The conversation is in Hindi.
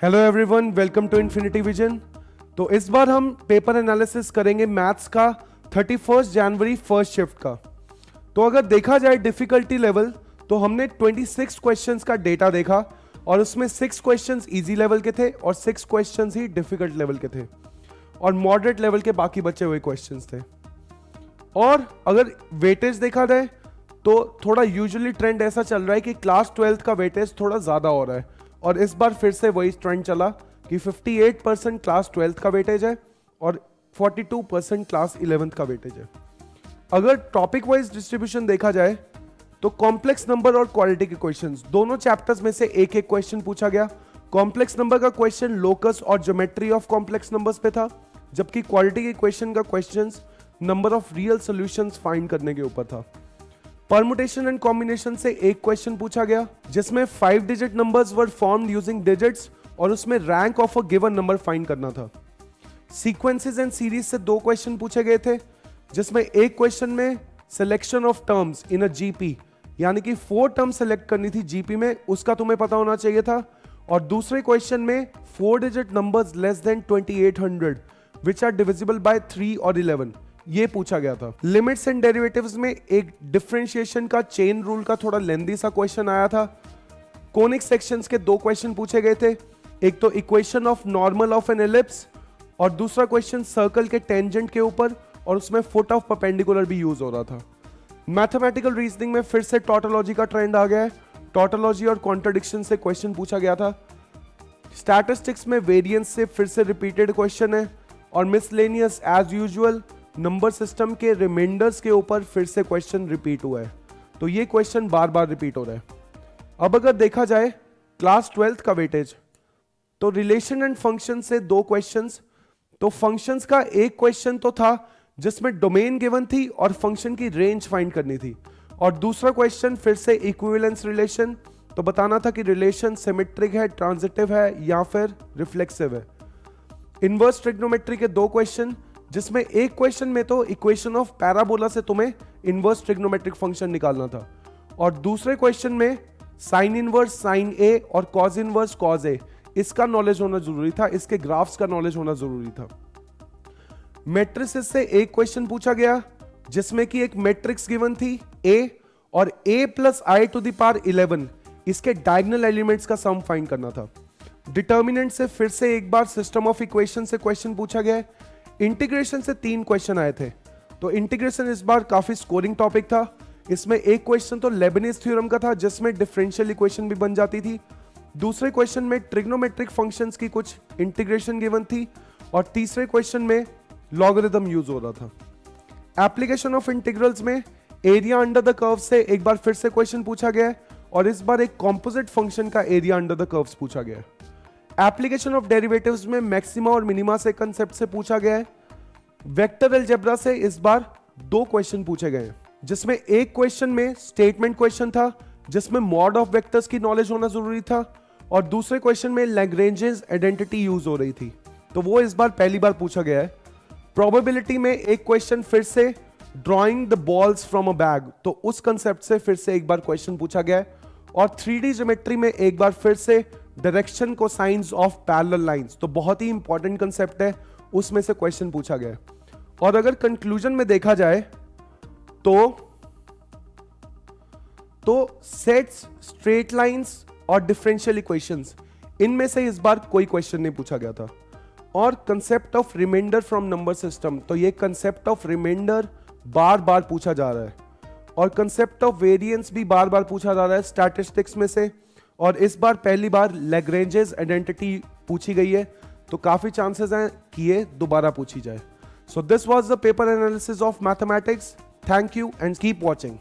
Hello everyone, welcome to Infinity Vision. तो इस बार हम पेपर एनालिसिस करेंगे मैथ्स का 31 जनवरी फर्स्ट शिफ्ट का। तो अगर देखा जाए डिफिकल्टी लेवल, तो हमने 26 क्वेश्चंस का डेटा देखा और उसमें 6 क्वेश्चंस इजी लेवल के थे और 6 क्वेश्चंस ही डिफिकल्ट लेवल के थे और मॉडरेट लेवल के बाकी बचे हुए क्वेश्चंस थे। और अगर वेटेज देखा जाए तो थोड़ा यूजुअली ट्रेंड ऐसा चल रहा है कि क्लास 12th का वेटेज थोड़ा ज़्यादा हो रहा है और इस बार फिर से वही ट्रेंड चला कि 58% क्लास 12th का वेटेज है और 42% क्लास 11th का वेटेज है। अगर टॉपिक वाइज डिस्ट्रीब्यूशन देखा जाए तो कॉम्प्लेक्स नंबर और क्वालिटी के क्वेश्चंस दोनों चैप्टर्स में से एक एक क्वेश्चन पूछा गया। कॉम्प्लेक्स नंबर का क्वेश्चन लोकस और ज्योमेट्री ऑफ कॉम्प्लेक्स नंबर्स पे था, जबकि क्वालिटी के क्वेश्चन का question number of real solutions find करने के ऊपर था। परमुटेशन एंड कॉम्बिनेशन से एक क्वेश्चन पूछा गया जिसमें 5 digit numbers were formed using digits और उसमें rank of a given number find करना था। सीक्वेंसेस एंड सीरीज से 2 क्वेश्चन पूछे गए थे जिसमें एक क्वेश्चन में selection of terms in a GP, यानी कि 4 टर्म सेलेक्ट करनी थी जीपी में, उसका तुम्हें पता होना चाहिए था। और दूसरे क्वेश्चन में 4 digit numbers less than 2800 which are divisible by 3 और 11 ये पूछा गया था। लिमिट्स एंड डेरिवेटिव्स में एक डिफरेंशिएशन का चेन रूल का थोड़ा लेंदी सा क्वेश्चन आया था। कोनिक सेक्शंस के 2 क्वेश्चन पूछे गए थे, एक तो equation of normal of an ellipse और दूसरा क्वेश्चन सर्कल के टेंजेंट के ऊपर और उसमें फुट ऑफ परपेंडिकुलर भी यूज हो रहा था। मैथमेटिकल रीजनिंग में फिर से टॉटोलॉजी का ट्रेंड आ गया है। टॉटोलॉजी और कॉन्ट्रडिक्शन से क्वेश्चन पूछा गया था। स्टैटिस्टिक्स में वेरिएंस से फिर से रिपीटेड क्वेश्चन है और miscellaneous as usual number system के रिमाइंडर्स के ऊपर फिर से क्वेश्चन रिपीट हुआ है, तो ये क्वेश्चन बार बार रिपीट हो रहा है। अब अगर देखा जाए क्लास 12th का वेटेज, तो रिलेशन एंड फंक्शन से 2 क्वेश्चंस। तो फंक्शंस का एक क्वेश्चन तो था जिसमें डोमेन गिवन थी और फंक्शन की रेंज फाइंड करनी थी, और दूसरा क्वेश्चन फिर से इक्विवेलेंस रिलेशन, तो बताना था कि रिलेशन सिमेट्रिक है, ट्रांजिटिव है या फिर रिफ्लेक्सिव है। इनवर्स ट्रिग्नोमेट्री के 2 क्वेश्चन जिसमें एक क्वेश्चन में तो इक्वेशन ऑफ पैराबोला से तुम्हें इनवर्स ट्रिग्नोमेट्रिक फंक्शन निकालना था और दूसरे क्वेश्चन में साइन इनवर्स साइन ए और कॉज इनवर्स कॉज ए, इसका नॉलेज होना जरूरी था, इसके ग्राफ्स का नॉलेज होना जरूरी था। मैट्रिसेस से एक क्वेश्चन पूछा गया जिसमें कि एक मैट्रिक्स गिवन थी ए और a plus I to the power 11, इसके डायगोनल एलिमेंट्स का सम फाइंड करना था। डिटर्मिनेंट से फिर से एक बार सिस्टम ऑफ इक्वेशन से क्वेश्चन पूछा गया है। इंटीग्रेशन से 3 क्वेश्चन आए थे, तो इंटीग्रेशन इस बार काफी स्कोरिंग टॉपिक था। इसमें एक क्वेश्चन तो लेबनीज थ्योरम का था जिसमें डिफरेंशियल इक्वेशन भी बन जाती थी, दूसरे क्वेश्चन में ट्रिग्नोमेट्रिक फंक्शंस की कुछ इंटीग्रेशन गिवन थी और तीसरे क्वेश्चन में लॉगरिथम यूज हो रहा था। एप्लीकेशन ऑफ इंटीग्रल्स में एरिया अंडर द कर्व से एक बार फिर से क्वेश्चन पूछा गया है और इस बार एक कॉम्पोजिट फंक्शन का एरिया अंडर द कर्व्स पूछा गया है। एप्लीकेशन ऑफ डेरिवेटिव्स में मैक्सिमा और मिनिमा से कंसेप्ट से पूछा गया है। वेक्टर अलजेब्रा से इस बार 2 क्वेश्चन पूछे गए हैं जिसमें एक क्वेश्चन में स्टेटमेंट क्वेश्चन था जिसमें मॉड ऑफ वेक्टर्स की नॉलेज होना जरूरी था और दूसरे क्वेश्चन में लैग्रेंजेस आइडेंटिटी यूज हो रही थी, तो वो इस बार पहली बार पूछा गया है। प्रोबेबिलिटी में एक क्वेश्चन फिर से drawing the balls from a bag, तो उस कंसेप्ट से फिर से एक बार क्वेश्चन पूछा गया है। और 3D ज्योमेट्री में एक बार फिर से डायरेक्शन को साइंस ऑफ पैरेलल लाइंस, तो बहुत ही इंपॉर्टेंट कंसेप्ट है, उसमें से क्वेश्चन पूछा गया है। और अगर कंक्लूजन में देखा जाए तो सेट्स, स्ट्रेट लाइंस और डिफरेंशियल इक्वेशंस, इनमें से इस बार कोई क्वेश्चन नहीं पूछा गया था। और concept of reminder from number system, तो ये कंसेप्ट ऑफ रिमाइंडर बार बार पूछा जा रहा है और कंसेप्ट ऑफ वेरिएंस भी बार बार पूछा जा रहा है स्टैटिस्टिक्स में से, और इस बार पहली बार लैग्रेंजेस आइडेंटिटी पूछी गई है, तो काफी चांसेस हैं कि ये दोबारा पूछी जाए। So this was the paper analysis of mathematics. Thank you and keep watching.